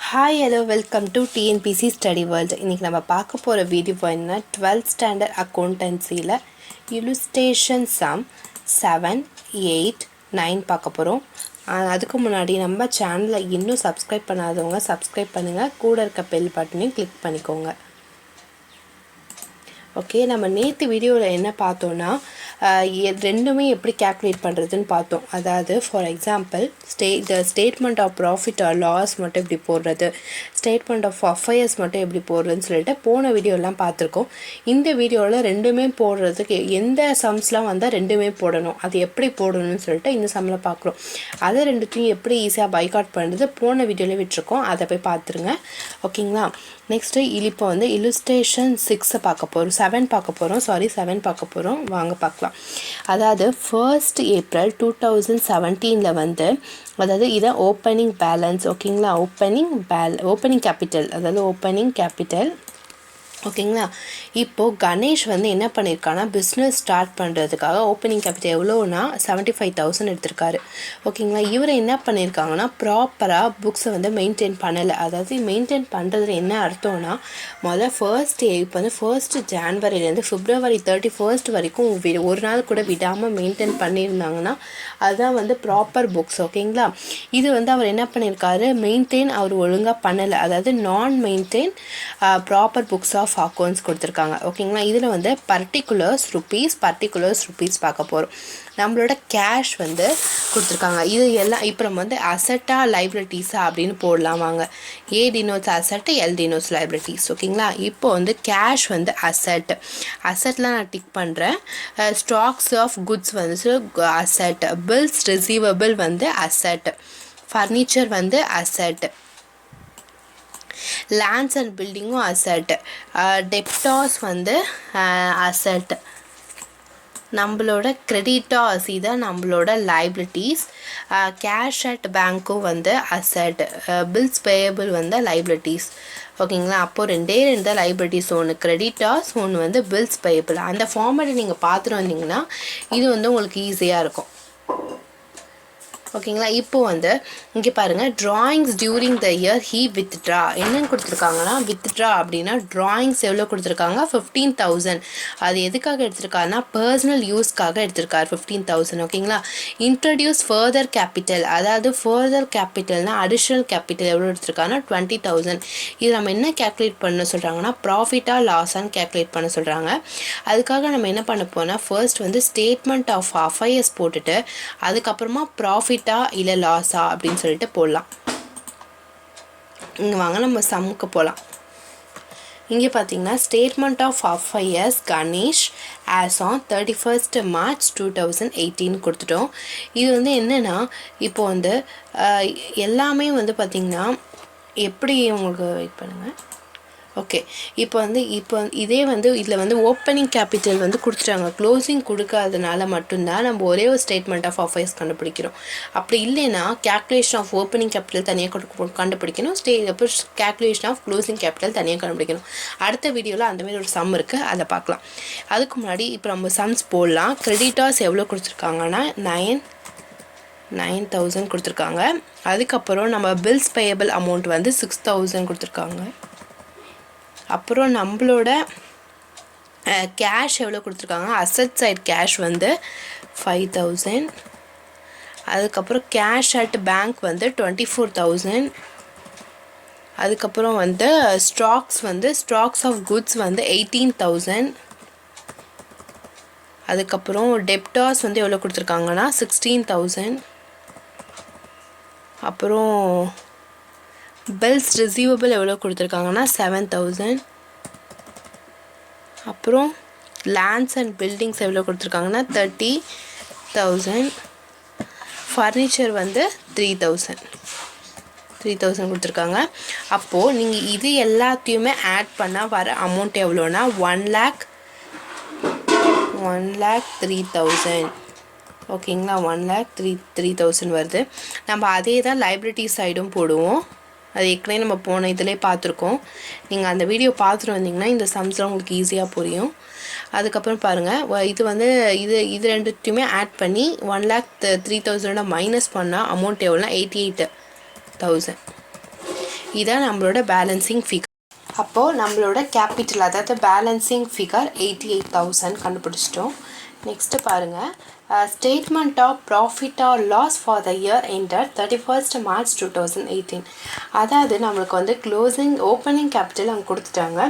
Hi hello welcome to TNPSC study world. இன்றைக்கி நம்ம பார்க்க போகிற வீடியோ என்ன 12th ஸ்டாண்டர்ட் அக்கௌண்டன்சியில் இல்லுஸ்ட்ரேஷன் சம் 7, 8, 9 பார்க்க போகிறோம். அதுக்கு முன்னாடி நம்ம சேனலை இன்னும் சப்ஸ்கிரைப் பண்ணாதவங்க சப்ஸ்கிரைப் பண்ணுங்கள், கூட இருக்க பெல் பட்டனையும் கிளிக் பண்ணிக்கோங்க. ஓகே, நம்ம நேற்று வீடியோவில் என்ன பார்த்தோன்னா ரெண்டுமே எப்படி கேல்குலேட் பண்ணுறதுன்னு பார்த்தோம். அதாவது for example statement of profit or loss மட்டும் எப்படி போடுறது, ஸ்டேட்மெண்ட் ஆஃப் அஃபயர்ஸ் மட்டும் எப்படி போடுறதுன்னு சொல்லிட்டு போன வீடியோலாம் பார்த்துருக்கோம். இந்த வீடியோவில் ரெண்டுமே போடுறதுக்கு எந்த சம்ஸ்லாம் வந்தால் ரெண்டுமே போடணும், அது எப்படி போடணும்னு சொல்லிட்டு இந்த சம்மில் பார்க்குறோம். அதை ரெண்டுத்தையும் எப்படி ஈஸியாக பைகாட் பண்ணுறது போன வீடியோவில் விட்டுருக்கோம், அதை போய் பார்த்துருங்க. ஓகேங்களா. நெக்ஸ்ட்டு இப்போ வந்து இல்லுஸ்ட்ரேஷன் 6 பார்க்க போகிறோம், 7 பார்க்க போகிறோம், 7 பார்க்க போகிறோம். வாங்க பார்க்கலாம். அதாவது 1st April 2017 வந்து, அதாவது இதை ஓப்பனிங் பேலன்ஸ். ஓகேங்களா. ஓப்பனிங் கேபிட்டல், அதாவது ஓப்பனிங் கேபிட்டல். ஓகேங்களா. இப்போது கணேஷ் வந்து என்ன பண்ணியிருக்காங்கன்னா பிஸ்னஸ் ஸ்டார்ட் பண்ணுறதுக்காக ஓப்பனிங் கேபிட்டல் எவ்வளோனா 75,000 எடுத்திருக்காரு. ஓகேங்களா. இவர் என்ன பண்ணியிருக்காங்கன்னா ப்ராப்பராக புக்ஸை வந்து மெயின்டைன் பண்ணலை. அதாவது மெயின்டைன் பண்ணுறதுல என்ன அர்த்தம்னா இப்போ வந்து 1st January February 31 வரைக்கும் ஒரு நாள் கூட விடாமல் மெயின்டைன் பண்ணியிருந்தாங்கன்னா அதுதான் வந்து ப்ராப்பர் புக்ஸ். ஓகேங்களா. இது வந்து அவர் என்ன பண்ணியிருக்காரு, மெயின்டைன் அவர் ஒழுங்காக பண்ணலை, அதாவது நான் maintain proper books of accounts கொடுத்துருக்காங்க. ஓகேங்களா. இதில் வந்து பர்டிகுலர்ஸ் ருபீஸ் பார்க்க போகிறோம். நம்மளோட கேஷ் வந்து கொடுத்துருக்காங்க. இது எல்லாம் இப்போ நம்ம வந்து அசட்டா லைபிலிட்டிஸா அப்படின்னு போடலாம். வாங்க. A denotes asset, L denotes liabilities. ஓகேங்களா. இப்போ வந்து கேஷ் வந்து அசட்லாம் நான் டிக் பண்ணுறேன். ஸ்டாக்ஸ் ஆஃப் குட்ஸ் வந்து அசட், பில்ஸ் ரிசீவபிள் வந்து அசட், ஃபர்னிச்சர் வந்து அசட், லேண்ட்ஸ் அண்ட் பில்டிங்கும் அசட், டெப்டாஸ் வந்து அசட், நம்மளோட கிரெடிட்டாஸ் இதான் நம்மளோட லைபிலிட்டிஸ், கேஷ் அட் பேங்க்கும் வந்து அசட், பில்ஸ் பேயபிள் வந்து லைபிலிட்டிஸ். ஓகேங்களா. அப்போது ரெண்டு லைபிலிட்டிஸ், ஒன்று கிரெடிட்டாஸ், ஒன்று வந்து பில்ஸ் பேயபிள். அந்த ஃபார்மேட்டை நீங்கள் பார்த்துட்டு வந்தீங்கன்னா இது வந்து உங்களுக்கு ஈஸியாக இருக்கும். ஓகேங்களா. இப்போ வந்து இங்கே பாருங்கள், drawings during the year he withdraw என்னன்னு கொடுத்துருக்காங்கன்னா, வித்ட்ரா அப்படின்னா ட்ராயிங்ஸ் எவ்வளோ கொடுத்துருக்காங்க 15,000. அது எதுக்காக எடுத்திருக்காருன்னா பர்சனல் யூஸ்க்காக எடுத்திருக்காரு 15,000. ஓகேங்களா. இன்ட்ரடியூஸ் ஃபர்தர் கேபிட்டல், அதாவது ஃபர்தர் கேபிட்டல்னால் அடிஷ்னல் கேபிட்டல் எவ்வளோ எடுத்திருக்காங்கன்னா 20,000. இது நம்ம என்ன கேல்குலேட் பண்ண சொல்கிறாங்கன்னா ப்ராஃபிட்டாக லாஸான்னு கேல்குலேட் பண்ண சொல்கிறாங்க. அதுக்காக நம்ம என்ன பண்ண போனால் ஃபர்ஸ்ட் வந்து ஸ்டேட்மெண்ட் ஆஃப் அஃபயர்ஸ் போட்டுட்டு அதுக்கப்புறமா ப்ராஃபிட் இல்லை லாஸா அப்படின்னு சொல்லிட்டு போடலாம். இங்கே வாங்க நம்ம சம்முக்கு போகலாம். இங்கே பார்த்தீங்கன்னா statement of affairs Ganesh as on 31st March 2018 கொடுத்துட்டோம். இது வந்து என்னென்னா இப்போ வந்து எல்லாமே வந்து பார்த்திங்கன்னா எப்படி உங்களுக்கு வெயிட் பண்ணுங்கள். ஓகே, இப்போ இதே வந்து இதில் வந்து ஓப்பனிங் கேபிட்டல் வந்து கொடுத்துட்டாங்க, க்ளோசிங் கொடுக்காதனால மட்டும்தான் நம்ம ஒரே ஒரு ஸ்டேட்மெண்ட் ஆஃப் அஃபயர்ஸ் கண்டுபிடிக்கிறோம். அப்படி இல்லைன்னா கேல்குலேஷன் ஆஃப் ஓப்பனிங் கேபிட்டல் தனியாக கண்டுபிடிக்கணும், அப்போ கேல்குலேஷன் ஆஃப் க்ளோசிங் கேபிட்டல் தனியாக கண்டுபிடிக்கணும். அடுத்த வீடியோவில் அந்தமாரி ஒரு சம் இருக்குது, அதை பார்க்கலாம். அதுக்கு முன்னாடி இப்போ நம்ம சம்ஸ் போடலாம். கிரெடிட்டாஸ் எவ்வளோ கொடுத்துருக்காங்கன்னா 9,000 கொடுத்துருக்காங்க. அதுக்கப்புறம் நம்ம பில்ஸ் பேயபிள் அமௌண்ட் வந்து 6,000 கொடுத்துருக்காங்க. அப்புறம் நம்மளோட கேஷ் எவ்வளோ கொடுத்துருக்காங்க, அசட் சைட் கேஷ் வந்து 5,000. அதுக்கப்புறம் கேஷ் அட் பேங்க் வந்து 24,000. அதுக்கப்புறம் வந்து ஸ்டாக்ஸ் ஆஃப் குட்ஸ் வந்து 18,000. அதுக்கப்புறம் டெப்டாஸ் வந்து எவ்வளோ கொடுத்துருக்காங்கன்னா 16,000. அப்புறம் பில்ஸ் ரிசீவபிள் எவ்வளோ கொடுத்துருக்காங்கன்னா 7,000. அப்புறம் லேண்ட்ஸ் அண்ட் பில்டிங்ஸ் எவ்வளோ கொடுத்துருக்காங்கன்னா 30,000. ஃபர்னிச்சர் வந்து 3,000 கொடுத்துருக்காங்க. அப்போது நீங்கள் இது எல்லாத்தையுமே ஆட் பண்ணால் வர அமௌண்ட் எவ்வளோனா 1,03,000. ஓகேங்களா. 1,03,000 வருது. நம்ம அதே தான் லைபிலிட்டி சைடும் போடுவோம். அது ஏற்கனவே நம்ம போன இதிலே பார்த்துருக்கோம். நீங்கள் அந்த வீடியோ பார்த்துட்டு வந்தீங்கன்னா இந்த சம்ஸ்லாம் உங்களுக்கு ஈஸியாக புரியும். அதுக்கப்புறம் பாருங்கள், இது ரெண்டுத்தையுமே ஆட் பண்ணி 1,03,000 மைனஸ் பண்ணால் அமௌண்ட் எவ்வளோனா 88,000. இதான் நம்மளோட பேலன்சிங் ஃபிகர். அப்போது நம்மளோட கேபிட்டல் அதாவது பேலன்சிங் ஃபிகர் 88,000 கண்டுபிடிச்சிட்டோம். நெக்ஸ்ட்டு பாருங்கள், statement of profit or loss for the year ended 31st March 2018. அதாவது நம்மளுக்கு வந்து க்ளோசிங் ஓப்பனிங் கேபிட்டல் அங்கே கொடுத்துட்டாங்க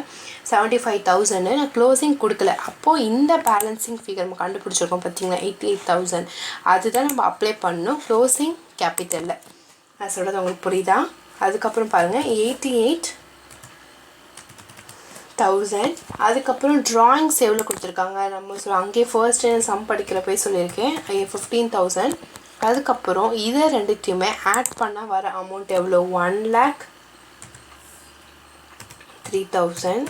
75,000, நான் க்ளோசிங் கொடுக்கல. அப்போது இந்த பேலன்சிங் ஃபிகர் நம்ம கண்டுபிடிச்சிருக்கோம் பார்த்தீங்களா 88,000, அதுதான் நம்ம அப்ளை பண்ணணும் க்ளோசிங் கேபிட்டலில். நான் சொல்கிறது உங்களுக்கு புரியுதா? அதுக்கப்புறம் பாருங்கள் 88,000. அதுக்கப்புறம் ட்ராயிங்ஸ் எவ்வளோ கொடுத்துருக்காங்க நம்ம அங்கேயே ஃபர்ஸ்ட் சம் படிக்கிறப்பே சொல்லியிருக்கேன் 15,000. அதுக்கப்புறம் இதை ரெண்டுத்தையுமே ஆட் பண்ணால் வர அமௌண்ட் எவ்வளோ 1,03,000.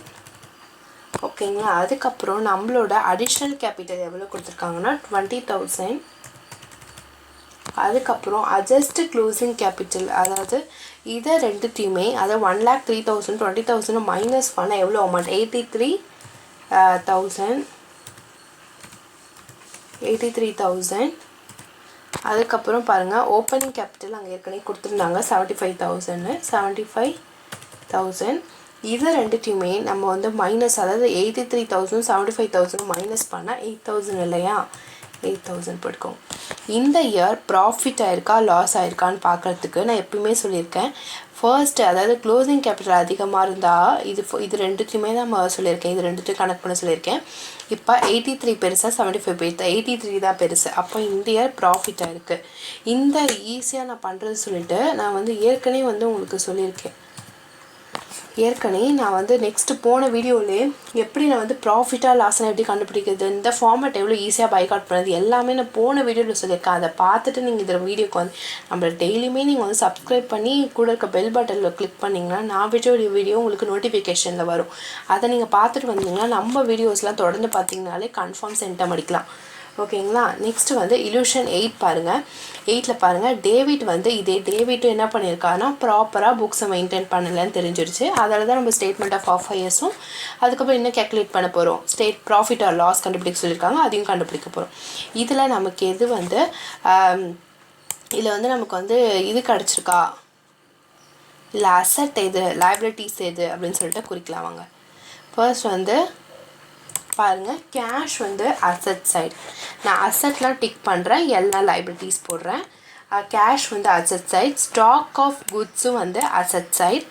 ஓகேங்களா? அதுக்கப்புறம் நம்மளோட அடிஷ்னல் கேபிட்டல் எவ்வளோ கொடுத்துருக்காங்கன்னா 20,000. அதுக்கப்புறம் அட்ஜஸ்ட் க்ளோசிங் கேபிட்டல், அதாவது இதை ரெண்டுத்தையுமே அதை 1,03,000 20,000 மைனஸ் பண்ணால் எவ்வளோ அமௌண்ட் 83,000. அதுக்கப்புறம் பாருங்கள் ஓப்பனிங் கேபிட்டல் அங்கே ஏற்கனவே கொடுத்துருந்தாங்க 75,000. இதை ரெண்டுத்தையுமே நம்ம வந்து மைனஸ், அதாவது 83,000 75,000 மைனஸ் பண்ணால் 8,000 இல்லையா? 8,000 போட்டுக்கோங்க. இந்த இயர் ப்ராஃபிட் ஆயிருக்கா லாஸ் ஆயிருக்கான்னு பார்க்குறதுக்கு நான் எப்பயுமே சொல்லியிருக்கேன், ஃபர்ஸ்ட் அதாவது க்ளோசிங் கேபிட்டல் அதிகமாக இருந்தால் இது ரெண்டுத்தையுமே தான் சொல்லியிருக்கேன், இது ரெண்டுத்தையும் கனெக்ட் பண்ண சொல்லியிருக்கேன். இப்போ 83 பெருசாக 75 பெருசா 83 தான் பெருசு. அப்போ இந்த இயர் ப்ராஃபிட் ஆயிருக்கு. இந்த ஈஸியாக நான் பண்ணுறது சொல்லிவிட்டு நான் வந்து ஏற்கனவே வந்து உங்களுக்கு சொல்லியிருக்கேன். நான் வந்து நெக்ஸ்ட்டு போன வீடியோவிலே எப்படி நான் வந்து ப்ராஃபிட்டாக லாஸ்னால் எப்படி கண்டுபிடிக்கிறது, இந்த ஃபார்மேட் எவ்வளோ ஈஸியாக பைக் அவுட் பண்ணுறது எல்லாமே நான் போன வீடியோவில் சொல்லியிருக்கேன். அதை பார்த்துட்டு நீங்கள் இதில் வீடியோக்கு வந்து நம்மள டெய்லியுமே நீங்கள் வந்து சப்ஸ்கிரைப் பண்ணி கூட இருக்க பெல் பட்டனில் கிளிக் பண்ணிங்கன்னா நான் வீடியோ உங்களுக்கு நோட்டிஃபிகேஷனில் வரும். அதை நீங்கள் பார்த்துட்டு வந்தீங்கன்னா நம்ம வீடியோஸ்லாம் தொடர்ந்து பார்த்தீங்கனாலே கன்ஃபார்ம் சென்டம் அடிக்கலாம். ஓகேங்களா? நெக்ஸ்ட்டு வந்து இல்யூஷன் 8 பாருங்கள். 8ல் பாருங்கள், டேவிட் வந்து டேவிட்டும் என்ன பண்ணியிருக்காருன்னா ப்ராப்பராக புக்ஸை மெயின்டைன் பண்ணலன்னு தெரிஞ்சிருச்சு. அதில் தான் நம்ம ஸ்டேட்மெண்ட் ஆஃப் அஃபயர்ஸும் அதுக்கப்புறம் இன்னும் கேல்குலேட் பண்ண போகிறோம். ப்ராஃபிட் ஆர் லாஸ் கண்டுபிடிக்க சொல்லியிருக்காங்க, அதையும் கண்டுபிடிக்க போகிறோம். இதில் நமக்கு எது வந்து இதில் வந்து நமக்கு வந்து இது கிடச்சிருக்கா இல்லை அசட் எது லைபிலிட்டிஸ் எது அப்படின்னு சொல்லிட்டு குறிக்கலாம் வாங்க. ஃபர்ஸ்ட் வந்து பாருங்கள், கேஷ் வந்து அசட் சைடு. நான் அசட்லாம் டிக் பண்ணுறேன், எல்லா லைபிலிட்டிஸ் போடுறேன். கேஷ் வந்து அசட் சைட், ஸ்டாக் ஆஃப் குட்ஸும் வந்து அசட் சைடு.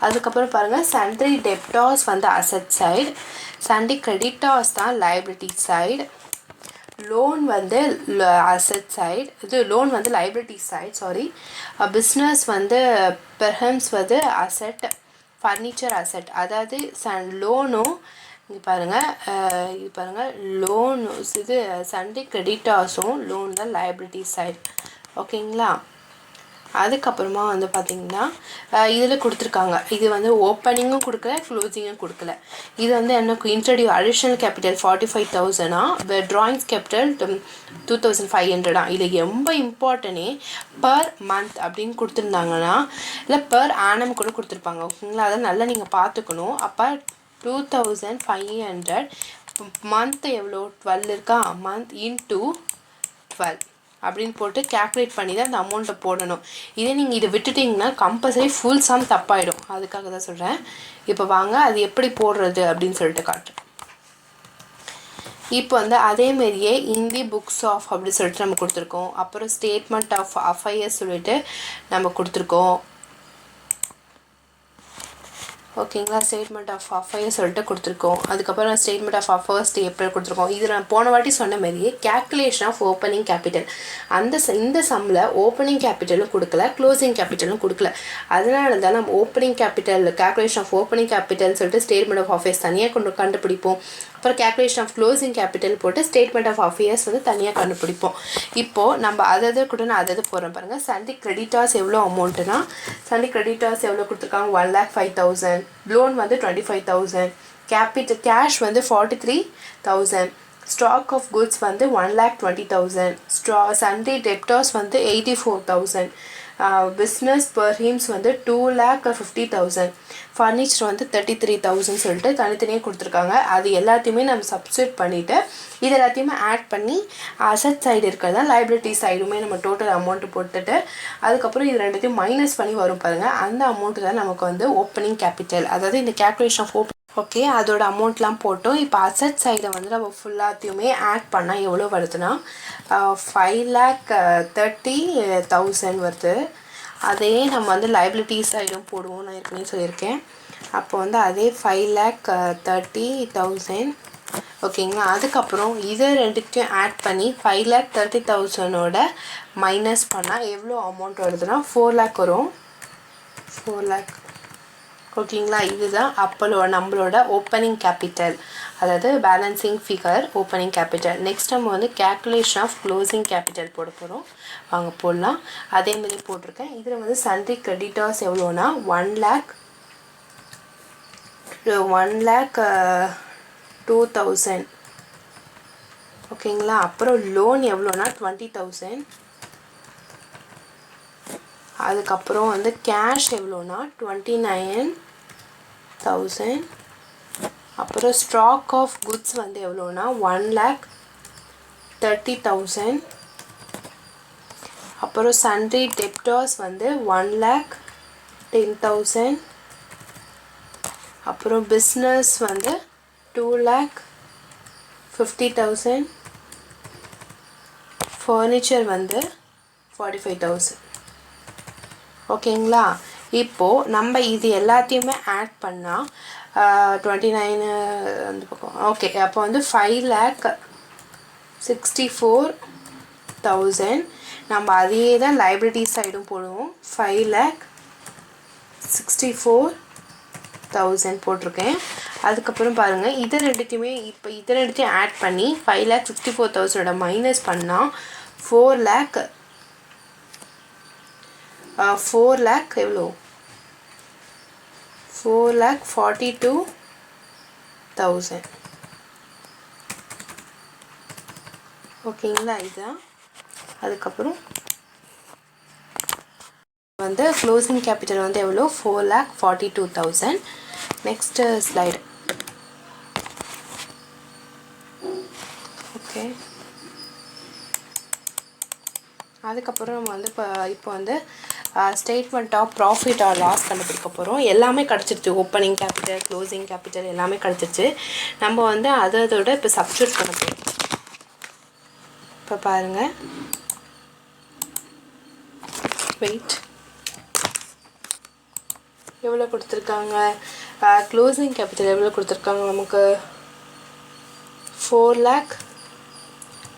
அதுக்கப்புறம் பாருங்கள் சண்ட்ரி டெப்டார்ஸ் வந்து அசட் சைடு, சண்ட்ரி கிரெடிட்டார்ஸ் தான் லைபிலிட்டி சைடு. லோன் வந்து அசட் சைடு, இது லோன் வந்து லைபிலிட்டி சைடு சாரி. பிஸ்னஸ் வந்து பெர்ஹம்ஸ் வந்து அசட், ஃபர்னிச்சர் அசட். அதாவது லோனும் இங்கே பாருங்கள் லோன் இது சண்டே கிரெடிட்டார்ஸும் லோன் தான் லைபிலிட்டி சைடு. ஓகேங்களா? அதுக்கப்புறமா வந்து பார்த்திங்கன்னா இதில் கொடுத்துருக்காங்க, இது வந்து ஓப்பனிங்கும் கொடுக்கல க்ளோசிங்கும் கொடுக்கல. இது வந்து என்ன அடிஷ்னல் கேபிட்டல் 45,000 ட்ராயிங்ஸ் கேபிட்டல் 2,500. இதில் ரொம்ப இம்பார்ட்டனே பர் மந்த் அப்படின்னு கொடுத்துருந்தாங்கன்னா இல்லை பர் ஆனம் கூட கொடுத்துருப்பாங்க. ஓகேங்களா? அதை நல்லா நீங்கள் பார்த்துக்கணும். அப்போ 2,500 மந்த் எவ்வளோ 12 இருக்கா, மந்த் இன்டூ 12 அப்படின்னு போட்டு கேல்குலேட் பண்ணி தான் அந்த அமௌண்ட்டை போடணும். இதே நீங்கள் இதை விட்டுட்டிங்கன்னா கம்பல்சரி ஃபுல் சம் தப்பாயிடும். அதுக்காக தான் சொல்கிறேன். இப்போ வாங்க அது எப்படி போடுறது அப்படின்னு சொல்லிட்டு காட்டுறேன். இப்போ வந்து அதேமாரியே இந்தி புக்ஸ் ஆஃப் அப்படின்னு சொல்லிட்டு நம்ம கொடுத்துருக்கோம். அப்புறம் ஸ்டேட்மெண்ட் ஆஃப் அஃபயர்ஸ் சொல்லிட்டு நம்ம கொடுத்துருக்கோம். ஓகேங்களா? ஸ்டேட்மெண்ட் ஆஃப் அஃபயர்ஸ் சொல்லிட்டு கொடுத்துருக்கோம். அதுக்கப்புறம் ஸ்டேட்மெண்ட் ஆஃப் ஃபர்ஸ்ட் ஏப்ரல் கொடுத்துருக்கோம். இது நான் போன வாட்டி சொன்ன மாதிரியே கேல்குலேஷன் ஆஃப் ஓப்பனிங் கேபிட்டல். இந்த சம்மில் ஓப்பனிங் கேபிட்டலும் கொடுக்கல க்ளோசிங் கேபிட்டலும் கொடுக்கல. அதனால தான் நம்ம opening capital calculation of opening capital சொல்லிட்டு ஸ்டேட்மெண்ட் ஆஃப் அஃபேர்ஸ் தனியாக கண்டுபிடிப்போம். அப்புறம் கேல்குலேஷன் ஆஃப் க்ளோசிங் கேபிட்டல் போட்டு ஸ்டேட்மெண்ட் ஆஃப் அஃபேர்ஸ் வந்து தனியாக கண்டுபிடிப்போம். இப்போது நம்ம அதை கூட நான் அதை போகிறேன் பாருங்கள். சண்டே கிரெடிட்டார்ஸ் எவ்வளோ அமௌண்ட்டுனா சண்டே கிரெடிட்டார்ஸ் எவ்வளோ கொடுத்துருக்காங்க 1,05,000. லோன் வந்து 25,000. கேஷ் வந்து 43,000. ஸ்டாக் ஆஃப் குட்ஸ் வந்து 1,20,000. சண்டே டெப்டார்ஸ் வந்து 84,000. பிஸ்னஸ் பர் ஹீம்ஸ் வந்து 2,50,000, ஃபர்னிச்சர் வந்து 33,000 சொல்லிட்டு தனித்தனியாக கொடுத்துருக்காங்க. அது எல்லாத்தையுமே நம்ம சப்ஸ்டியூட் பண்ணிவிட்டு இது எல்லாத்தையுமே ஆட் பண்ணி அசட் சைடு இருக்கிறதா லைபிலிட்டி சைடுமே நம்ம டோட்டல் அமௌண்ட்டு போட்டுட்டு அதுக்கப்புறம் இது ரெண்டுத்தையும் மைனஸ் பண்ணி வரும் பாருங்கள். அந்த அமௌண்ட்டு தான் நமக்கு வந்து ஓப்பனிங் கேபிட்டல், அதாவது இந்த கேல்குலேஷன் ஆஃப் ஓகே அதோட அமௌண்ட்லாம் போட்டோம். இப்போ அசட் சைடை வந்து நம்ம ஃபுல்லாத்தையுமே ஆட் பண்ணால் எவ்வளோ வருதுன்னா 5,30,000 வருது. அதையே நம்ம வந்து லைபிலிட்டி சைடும் போடுவோம், நான் ஏற்கனவே சொல்லியிருக்கேன். அப்போ வந்து அதே 5,30,000 ஓகேங்களா. அதுக்கப்புறம் இதை ரெண்டுத்தையும் ஆட் பண்ணி 5,30,000ஓட மைனஸ் பண்ணால் எவ்வளோ அமௌண்ட் வருதுன்னா 4 lakh வரும். 4 lakh ஓகேங்களா. இதுதான் நம்மளோட ஓப்பனிங் கேபிட்டல், அதாவது balancing figure opening capital. Next நம்ம வந்து கேல்குலேஷன் ஆஃப் க்ளோசிங் கேபிட்டல் போட போகிறோம், வாங்க போடலாம். அதேமாதிரி போட்டிருக்கேன். இதில் வந்து சன்ட்ரி கிரெடிட்டர்ஸ் எவ்வளோனா 1,02,000 ஓகேங்களா. அப்புறம் லோன் எவ்வளோனா 20,000. அதுக்கப்புறம் வந்து கேஷ் எவ்வளோனா 29,000. அப்புறம் ஸ்டாக் ஆஃப் குட்ஸ் வந்து எவ்வளோனா 1,30,000. அப்புறம் சன்ட்ரி டெப்டார்ஸ் வந்து 1,10,000. அப்புறம் பிஸ்னஸ் வந்து 2,50,000. ஃபர்னிச்சர் வந்து 45,000 ஓகேங்களா. இப்போது நம்ம இது எல்லாத்தையுமே ஆட் பண்ணால் 29 அந்த பக்கம் ஓகே. அப்போ வந்து 5,64,000. நம்ம அதையே தான் லைபிலிட்டி சைடும் போடுவோம். 5,64,000 போட்டிருக்கேன். அதுக்கப்புறம் பாருங்கள் இதை ரெண்டுத்தையும் ஆட் பண்ணி 5,64,000 மைனஸ் பண்ணால் 4 lakh எவ்வளோ 4,42,000 ஓகேங்களா. இதுதான். அதுக்கப்புறம் வந்து க்ளோசிங் கேபிட்டல் வந்து எவ்வளோ 4,42,000. Next slide. ஓகே அதுக்கப்புறம் நம்ம வந்து இப்போ வந்து statement of profit or loss கண்டுபிடிக்க போகிறோம். எல்லாமே கிடச்சிருச்சு, ஓப்பனிங் கேபிட்டல் க்ளோசிங் கேபிட்டல் எல்லாமே கிடச்சிருச்சு. நம்ம வந்து அதோட இப்போ சப்ஸ்டியூட் பண்ண போகிறோம். இப்போ பாருங்கள், வெயிட் எவ்வளோ கொடுத்துருக்காங்க. க்ளோசிங் கேபிட்டல் எவ்வளோ கொடுத்துருக்காங்க நமக்கு 4 lakh.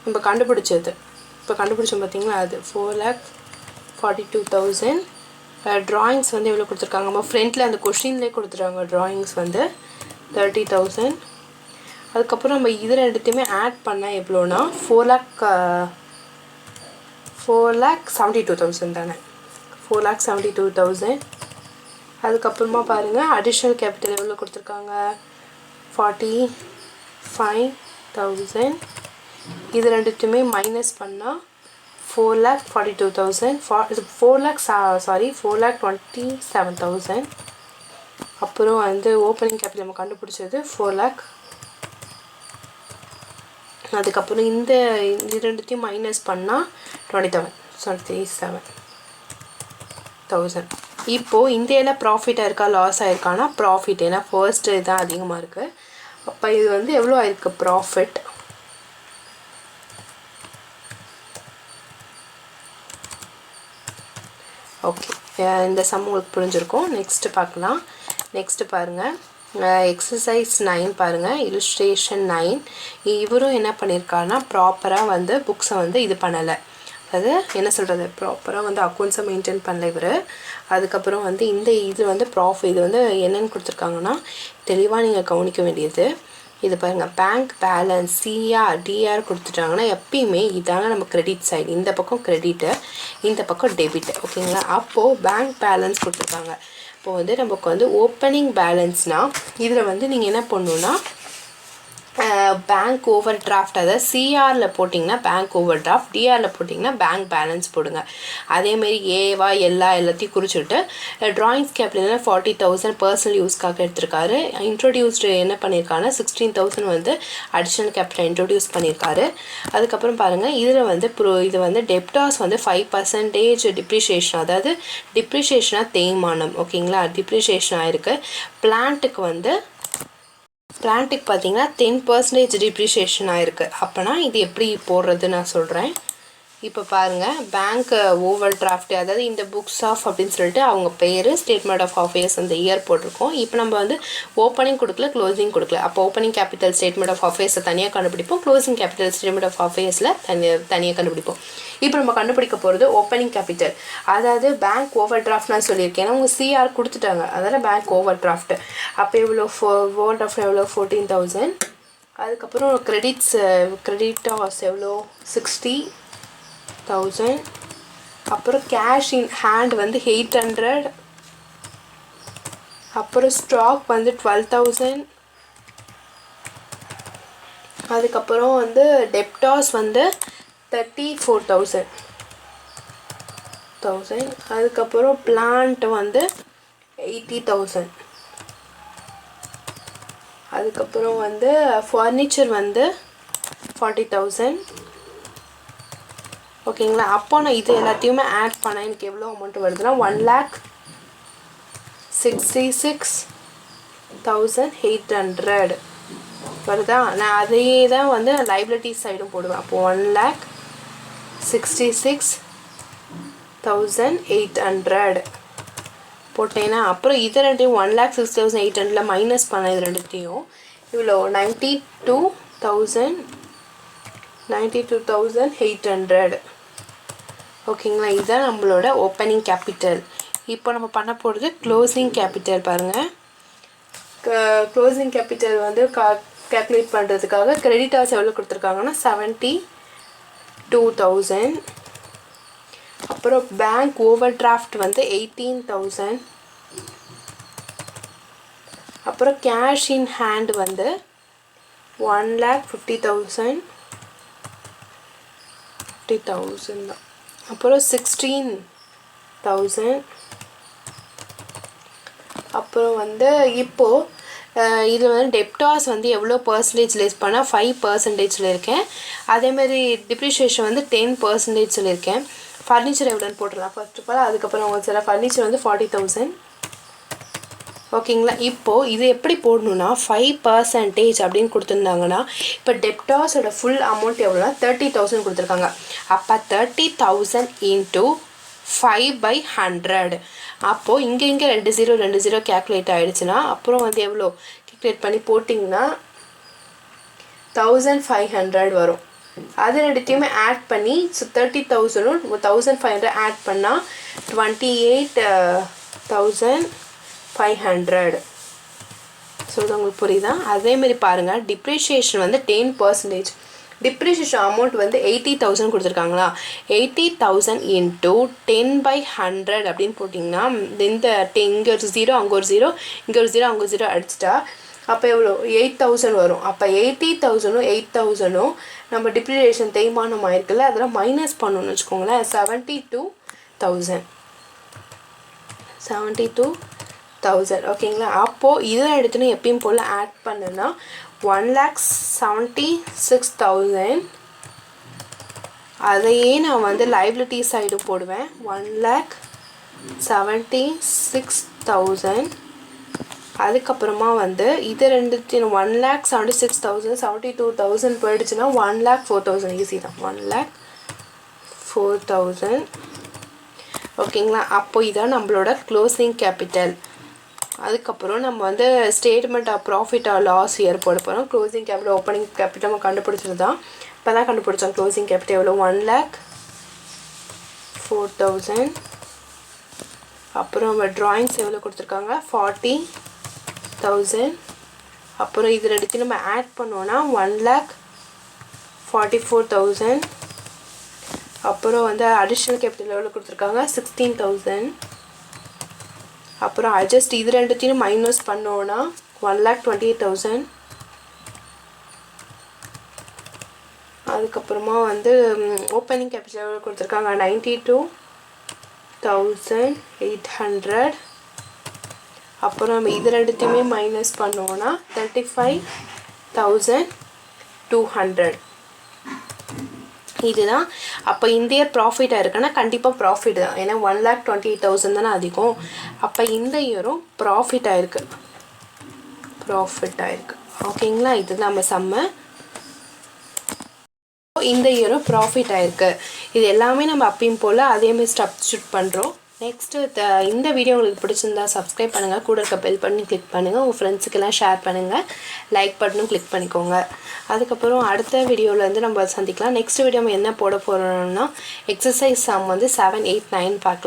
நம்ம கண்டுபிடிச்சது இப்போ கண்டுபிடிச்சோம் பார்த்தீங்களா, அது 4,42,000. ட்ராயிங்ஸ் வந்து எவ்வளோ கொடுத்துருக்காங்க, நம்ம ஃப்ரண்ட்டில் அந்த கொஷின்லேயே கொடுத்துருக்காங்க. ட்ராயிங்ஸ் வந்து 30,000. அதுக்கப்புறம் நம்ம இது ரெண்டுத்தையுமே ஆட் பண்ணால் எவ்வளோனா 4,72,000 தானே, 4,72,000. அதுக்கப்புறமா பாருங்கள் அடிஷ்னல் கேபிட்டல் எவ்வளோ கொடுத்துருக்காங்க 45,000. இது ரெண்டுத்தையுமே மைனஸ் பண்ணால் 4,42,000. 4,27,000. அப்புறம் வந்து ஓப்பனிங் கேபிட்டல் நம்ம கண்டுபிடிச்சது 4 lakh. அதுக்கப்புறம் இந்த ரெண்டுத்தையும் மைனஸ் பண்ணால் 27,000. இப்போது இந்தியாவில் ப்ராஃபிட்டாக இருக்கா லாஸ் ஆகிருக்கானா ப்ராஃபிட், ஏன்னா ஃபர்ஸ்ட்டு இதுதான் அதிகமாக இருக்குது. அப்போ இது வந்து எவ்வளோ ஆயிருக்கு ப்ராஃபிட், ஓகே. இந்த சம் உங்களுக்கு புரிஞ்சிருக்கும். நெக்ஸ்ட்டு பார்க்கலாம். நெக்ஸ்ட்டு பாருங்கள், எக்ஸசைஸ் 9 பாருங்கள், இல்லுஸ்ட்ரேஷன் 9. இவரும் என்ன பண்ணியிருக்காருன்னா ப்ராப்பராக வந்து புக்ஸை வந்து இது பண்ணலை, அதாவது என்ன சொல்கிறது, ப்ராப்பராக வந்து அக்கௌண்ட்ஸை மெயின்டைன் பண்ணல இவர். அதுக்கப்புறம் வந்து இது வந்து இது வந்து என்னென்னு கொடுத்துருக்காங்கன்னா தெளிவாக நீங்கள் கவனிக்க வேண்டியது இது பாருங்கள். பேங்க் பேலன்ஸ் சிஆர் டிஆர் கொடுத்துட்டாங்கன்னா எப்பயுமே இதாங்க நம்ம கிரெடிட் சைடு, இந்த பக்கம் கிரெடிட்டு இந்த பக்கம் டெபிட், ஓகேங்களா. அப்போது பேங்க் பேலன்ஸ் கொடுத்துருக்காங்க. இப்போது வந்து நமக்கு வந்து ஓப்பனிங் பேலன்ஸ்னால் இதில் வந்து நீங்கள் என்ன பண்ணணுன்னா பேங்க் ஓவர் டிராஃப்ட், அதாவது சிஆரில் போட்டிங்கன்னா பேங்க் ஓவர் டிராஃப்ட், டிஆரில் போட்டிங்கன்னா பேங்க் பேலன்ஸ் போடுங்க. அதேமாரி ஏவா எல்லாத்தையும் குறிச்சுட்டு ட்ராயிங்ஸ் கேபிட்டல் 40,000 பர்சனல் யூஸ்க்காக எடுத்திருக்காரு. இன்ட்ரோடியூஸ்டு என்ன பண்ணியிருக்காருன்னா 16,000 வந்து அடிஷ்னல் கேபிட்டல் இன்ட்ரோடியூஸ் பண்ணியிருக்காரு. அதுக்கப்புறம் பாருங்கள் இதில் வந்து இது வந்து டெப்டாஸ் வந்து 5% டிப்ரிஷியேஷன், அதாவது டிப்ரிஷியேஷனாக தேய்மானம். ஓகேங்களா, டிப்ரிஷியேஷன் ஆகிருக்கு. பிளான்ட்டுக்கு பார்த்தீங்கன்னா 10% டிப்ரிஷியேஷன் ஆகிருக்கு. அப்போனா இது எப்படி போடுறது நான் சொல்கிறேன். இப்போ பாருங்கள், பேங்க் ஓவர் டிராஃப்ட், அதாவது இந்த புக்ஸ் ஆஃப் அப்படின்னு சொல்லிட்டு அவங்க பேர், ஸ்டேட்மெண்ட் ஆஃப் அஃபேர்ஸ் அந்த இயர் போட்டிருக்கோம். இப்போ நம்ம வந்து ஓப்பனிங் கொடுக்கல, க்ளோசிங் கொடுக்கல. அப்போ ஓப்பனிங் கேபிட்டல் ஸ்டேட்மெண்ட் ஆஃப் அஃபேர்ஸை தனியாக கண்டுபிடிப்போம், க்ளோசிங் கேபிட்டல் ஸ்டேட்மெண்ட் ஆஃப் அஃபேர்ஸில் தனியாக கண்டுபிடிப்போம். இப்போ நம்ம கண்டுபிடிக்க போகிறது ஓப்பனிங் கேபிட்டல், அதாவது பேங்க் ஓவர் டிராஃப்ட் நான் சொல்லியிருக்கேன். ஏன்னா உங்கள் சிஆர் கொடுத்துட்டாங்க, அதனால் பேங்க் ஓவர் டிராஃப்ட். அப்போ எவ்வளோ ஓவர் டிராஃப்ட் எவ்வளோ 14,000. அதுக்கப்புறம் கிரெடிட்டாஸ் எவ்வளோ 60,000. அப்புறம் கேஷ் இன் ஹேண்ட் வந்து 800. அப்புறம் ஸ்டாக் வந்து 12,000. அதுக்கப்புறம் வந்து டெப்டாஸ் வந்து 34,000. அதுக்கப்புறம் பிளான்ட் வந்து 80,000. அதுக்கப்புறம் வந்து ஃபர்னிச்சர் வந்து 40,000. ஓகேங்களா, அப்போ நான் இது எல்லாத்தையுமே ஆட் பண்ணேன். எனக்கு எவ்வளோ அமௌண்ட் வருதுன்னா 1,66,800 வருதா. நான் அதையே தான் வந்து லைபிலிட்டிஸ் சைடும் போடுவேன். அப்போது 1,66,800 போட்டேன்னா அப்புறம் இது ரெண்டையும் 1,60,800 மைனஸ் பண்ண இது ரெண்டுத்தையும் இவ்வளோ 92,800. ஓகேங்களா, இதுதான் நம்மளோட ஓப்பனிங் கேபிட்டல். இப்போ நம்ம பண்ண போகிறது க்ளோசிங் கேபிட்டல். பாருங்கள், க்ளோசிங் கேபிட்டல் வந்து கேல்குலேட் பண்ணுறதுக்காக கிரெடிட்டாஸ் எவ்வளோ கொடுத்துருக்காங்கன்னா 72,000. அப்புறம் பேங்க் ஓவர் டிராஃப்ட் வந்து 18,000. அப்புறம் கேஷ் இன் ஹேண்ட் வந்து 1,50,000 தான். அப்புறம் 16,000. அப்புறம் வந்து இப்போது இதில் வந்து டெப்டாஸ் வந்து எவ்வளோ பர்சன்டேஜ் லெஸ் பண்ணால் 5% சொல்லியிருக்கேன். அதேமாதிரி டிப்ரிஷியேஷன் வந்து 10% சொல்லியிருக்கேன். ஃபர்னிச்சர் எவ்வளோன்னு போட்டுடலாம் ஃபர்ஸ்ட் ஆஃப் ஆல். அதுக்கப்புறம் சில ஃபர்னிச்சர் வந்து 40,000. ஓகேங்களா, இப்போது இது எப்படி போடணுன்னா 5% அப்படின்னு கொடுத்துருந்தாங்கன்னா இப்போ டெப்டாஸோட ஃபுல் அமௌண்ட் எவ்வளோனா 30,000 கொடுத்துருக்காங்க. அப்போ 30,000 இன்ட்டு 5/100. அப்போது இங்கே 2 0 கேல்குலேட் ஆகிடுச்சுன்னா அப்புறம் வந்து எவ்வளோ கேல்குலேட் பண்ணி போட்டிங்கன்னா 1,500 வரும். அது ரெண்டுத்தையுமே ஆட் பண்ணி 30,000 1,500 ஆட் பண்ணால் 28,500. சொல்லுது உங்களுக்கு புரியுதா? அதேமாரி பாருங்கள், டிப்ரிஷியேஷன் வந்து 10%. டிப்ரிஷியேஷன் அமௌண்ட் வந்து 80,000 கொடுத்துருக்காங்களா, 80,000 இன்ட்டு 10/100 அப்படின்னு போட்டிங்கன்னா இந்த இங்கே ஒரு 0 அங்கே ஒரு 0 இங்கே ஒரு 0 அங்கே ஒரு 0 அடிச்சிட்டா அப்போ எவ்வளோ 8,000 வரும். அப்போ 80,000 8,000 நம்ம டிப்ரிஷியேஷன் தேய்மானம் ஆயிருக்குல்ல, அதெல்லாம் மைனஸ் பண்ணணும்னு வச்சுக்கோங்களேன். 72,000. ஓகேங்களா, அப்போது இதை எடுத்துன்னு எப்பயும் போல் ஆட் பண்ணுன்னா 1,76,000. அதையே நான் வந்து லைபிலிட்டி சைடு போடுவேன். 1,76,000. அதுக்கப்புறமா வந்து இது ரெண்டுத்தையும் 1,76,000 72,000 போயிடுச்சுன்னா 1,04,000 ஈஸி தான். 1,04,000. ஓகேங்களா, அப்போ இதான் நம்மளோட க்ளோசிங் கேபிட்டல். அதுக்கப்புறம் நம்ம வந்து statement of profit or loss year போட போகிறோம். க்ளோசிங் கேபிட்டல் ஓப்பனிங் கேபிட்டல் நம்ம கண்டுபிடிச்சது தான். இப்போ தான் கண்டுபிடிச்சோம் க்ளோசிங் கேபிட்டல் எவ்வளோ 1,04,000. அப்புறம் நம்ம ட்ராயிங்ஸ் எவ்வளோ கொடுத்துருக்காங்க 40,000. அப்புறம் இது ரெண்டுத்தையும் நம்ம ஆட் பண்ணோன்னா 1,44,000. அப்புறம் வந்து அடிஷ்னல் கேபிட்டல் எவ்வளோ கொடுத்துருக்காங்க 16,000. அப்புறம் அட்ஜஸ்ட் இது ரெண்டுத்தையும் மைனஸ் பண்ணோன்னா 1,28,000. அதுக்கப்புறமா வந்து ஓப்பனிங் கேபிட்டல் கொடுத்துருக்காங்க 92,800. அப்புறம் நம்ம இது ரெண்டுத்தையுமே மைனஸ் பண்ணோன்னா 35,200. இதுதான். அப்போ இந்த இயர் ப்ராஃபிட்டாக இருக்குன்னா கண்டிப்பாக ப்ராஃபிட் தான், ஏன்னா 1,28,000 தானே அதிகம். அப்போ இந்த இயரும் ப்ராஃபிட் ஆயிருக்கு. ஓகேங்களா, இது நம்ம சம்ம. இந்த இயரும் ப்ராஃபிட் ஆயிருக்கு. இது எல்லாமே நம்ம அப்பயும் போல் அதேமாதிரி சப்ஸ்டியூட் பண்ணுறோம். நெக்ஸ்ட்டு இந்த வீடியோ உங்களுக்கு பிடிச்சிருந்தா சப்ஸ்கிரைப் பண்ணுங்கள், கூட இருக்க பெல் பண்ணி கிளிக் பண்ணுங்கள், உங்கள் ஃப்ரெண்ட்ஸுக்கெல்லாம் ஷேர் பண்ணுங்கள், லைக் பட்டனும் கிளிக் பண்ணிக்கோங்க. அதுக்கப்புறம் அடுத்த வீடியோவில் வந்து நம்ம சந்திக்கலாம். நெக்ஸ்ட் வீடியோ நம்ம என்ன போட போகிறோம்னா எக்ஸசைஸ் சம் வந்து 7, 8, 9 பார்க்கலாம்.